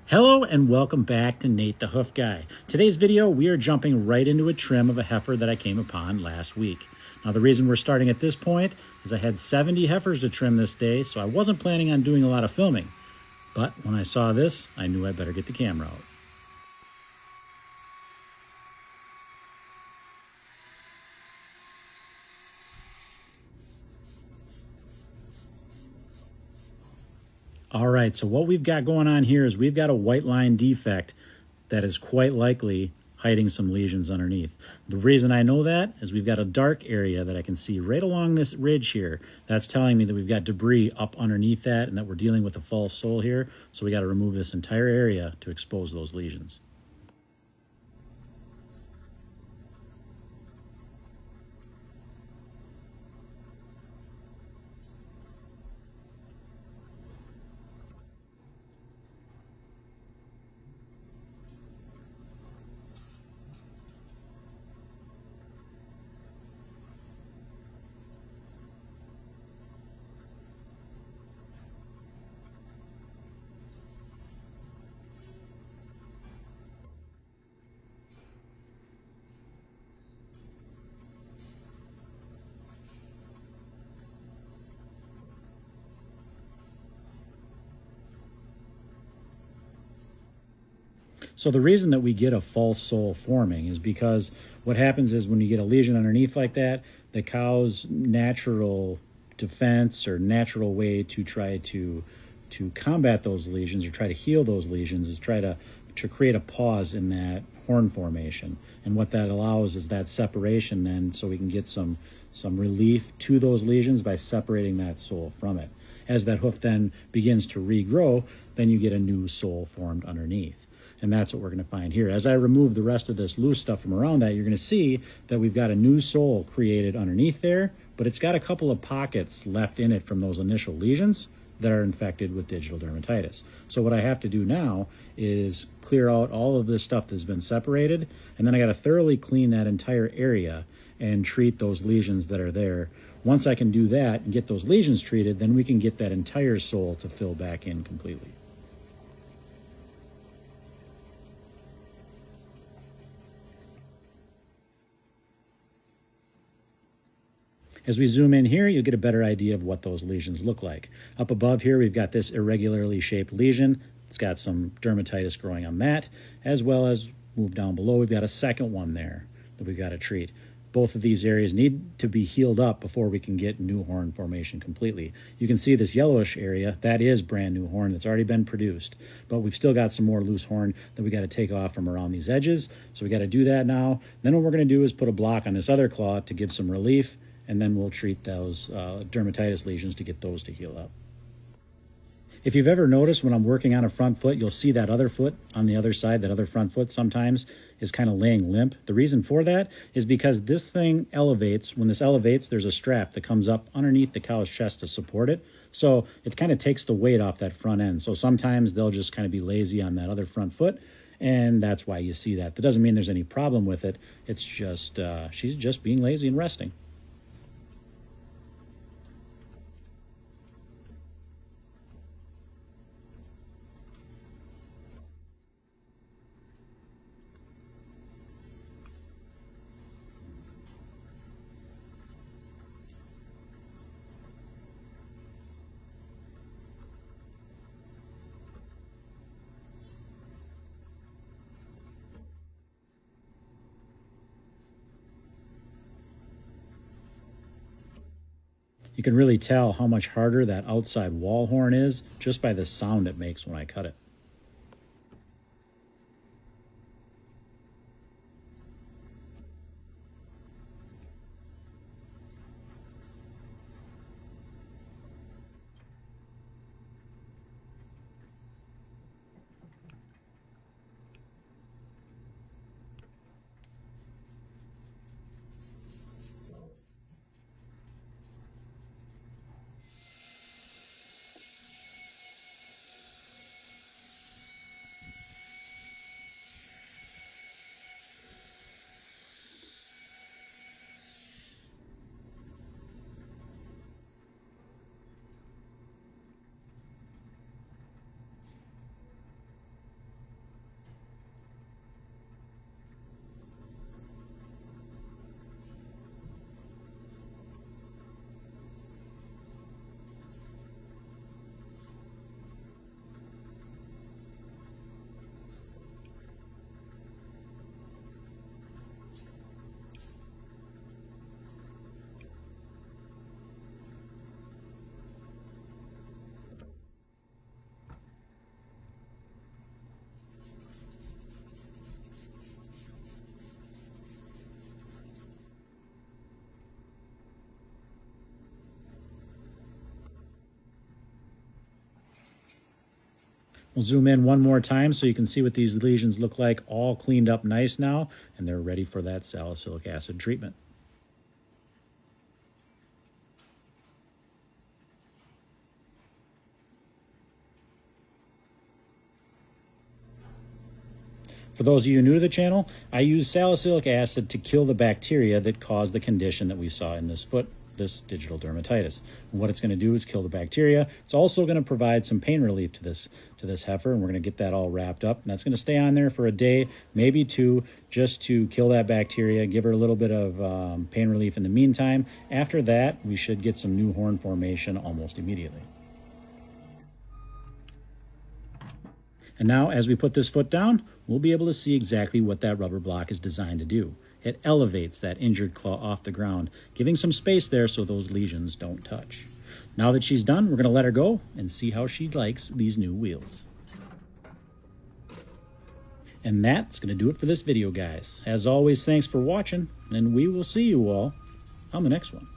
Hello and welcome back to Nate the Hoof Guy. Today's video, we are jumping right into a trim of a heifer that I came upon last week. Now the reason we're starting at this point is I had 70 heifers to trim this day, so I wasn't planning on doing a lot of filming. But when I saw this, I knew I better get the camera out. All right, so what we've got going on here is we've got a white line defect that is quite likely hiding some lesions underneath. The reason I know that is we've got a dark area that I can see right along this ridge here. That's telling me that we've got debris up underneath that and that we're dealing with a false sole here. So we got to remove this entire area to expose those lesions. So the reason that we get a false sole forming is because what happens is when you get a lesion underneath like that, the cow's natural defense or natural way to try to combat those lesions or try to heal those lesions is try to create a pause in that horn formation. And what that allows is that separation then, so we can get some relief to those lesions by separating that sole from it. As that hoof then begins to regrow, then you get a new sole formed underneath. And that's what we're going to find here. As I remove the rest of this loose stuff from around that, you're going to see that we've got a new sole created underneath there, but it's got a couple of pockets left in it from those initial lesions that are infected with digital dermatitis. So what I have to do now is clear out all of this stuff that's been separated, and then I got to thoroughly clean that entire area and treat those lesions that are there. Once I can do that and get those lesions treated, then we can get that entire sole to fill back in completely. As we zoom in here, you'll get a better idea of what those lesions look like. Up above here, we've got this irregularly shaped lesion. It's got some dermatitis growing on that, as well as move down below, we've got a second one there that we've got to treat. Both of these areas need to be healed up before we can get new horn formation completely. You can see this yellowish area, that is brand new horn that's already been produced, but we've still got some more loose horn that we got to take off from around these edges. So we got to do that now. Then what we're going to do is put a block on this other claw to give some relief, and then we'll treat those dermatitis lesions to get those to heal up. If you've ever noticed when I'm working on a front foot, you'll see that other foot on the other side, that other front foot sometimes is kind of laying limp. The reason for that is because this thing elevates. When this elevates, there's a strap that comes up underneath the cow's chest to support it. So it kind of takes the weight off that front end. So sometimes they'll just kind of be lazy on that other front foot, and that's why you see that. That doesn't mean there's any problem with it. It's just she's just being lazy and resting. You can really tell how much harder that outside wall horn is just by the sound it makes when I cut it. We'll zoom in one more time so you can see what these lesions look like, all cleaned up nice now, and they're ready for that salicylic acid treatment. For those of you new to the channel, I use salicylic acid to kill the bacteria that cause the condition that we saw in this foot, this digital dermatitis. And what it's going to do is kill the bacteria. It's also going to provide some pain relief to this heifer, and we're going to get that all wrapped up. And that's going to stay on there for a day, maybe two, just to kill that bacteria, give her a little bit of pain relief in the meantime. After that, we should get some new horn formation almost immediately. And now, as we put this foot down, we'll be able to see exactly what that rubber block is designed to do. It elevates that injured claw off the ground, giving some space there so those lesions don't touch. Now that she's done, we're going to let her go and see how she likes these new wheels. And that's going to do it for this video, guys. As always, thanks for watching, and we will see you all on the next one.